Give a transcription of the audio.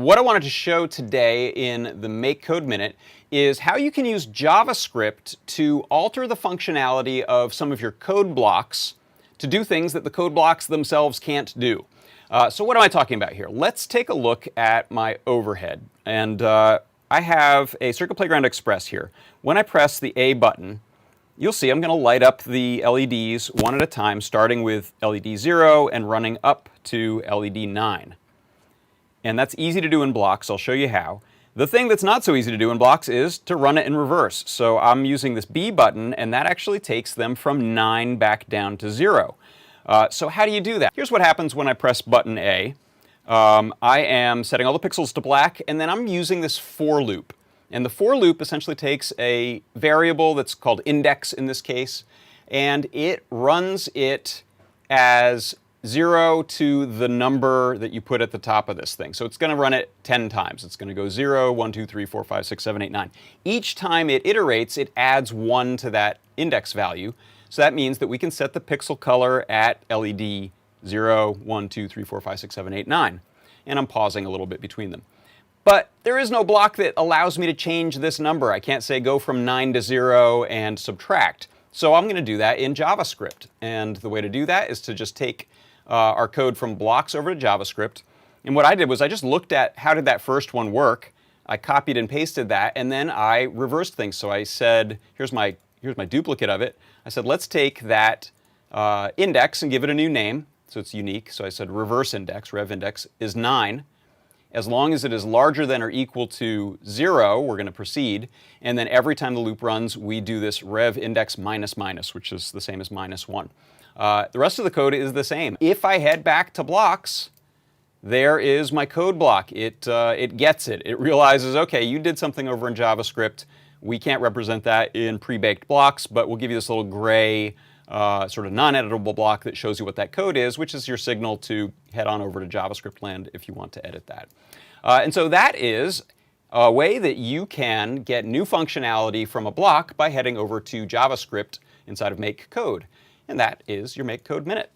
What I wanted to show today in the MakeCode Minute is how you can use JavaScript to alter the functionality of some of your code blocks to do things that the code blocks themselves can't do. So what am I talking about here? Let's take a look at my overhead. And I have a Circuit Playground Express here. When I press the A button, you'll see I'm going to light up the LEDs one at a time, starting with LED 0 and running up to LED 9. And that's easy to do in blocks. I'll show you how. The thing that's not so easy to do in blocks is to run it in reverse. So I'm using this B button, and that actually takes them from 9 back down to 0. So how do you do that? Here's what happens when I press button A. I am setting all the pixels to black, and then I'm using this for loop. And the for loop essentially takes a variable that's called index in this case, and it runs it as 0 to the number that you put at the top of this thing. So it's going to run it 10 times. It's going to go 0, 1, 2, 3, 4, 5, 6, 7, 8, 9. Each time it iterates, it adds 1 to that index value. So that means that we can set the pixel color at LED 0, 1, 2, 3, 4, 5, 6, 7, 8, 9. And I'm pausing a little bit between them. But there is no block that allows me to change this number. I can't say go from 9 to 0 and subtract. So I'm going to do that in JavaScript. And the way to do that is to just take our code from blocks over to JavaScript. And what I did was I just looked at how did that first one work. I copied and pasted that, and then I reversed things. So I said, here's my duplicate of it. I said, let's take that index and give it a new name, so it's unique. So I said reverse index, rev index, is 9. As long as it is larger than or equal to 0, we're going to proceed. And then every time the loop runs, we do this rev index minus minus, which is the same as -1. The rest of the code is the same. If I head back to blocks, there is my code block. It gets it. It realizes, okay, you did something over in JavaScript. We can't represent that in pre-baked blocks, but we'll give you this little gray sort of non-editable block that shows you what that code is, which is your signal to head on over to JavaScript land if you want to edit that. And so that is a way that you can get new functionality from a block by heading over to JavaScript inside of MakeCode. And that is your MakeCode Minute.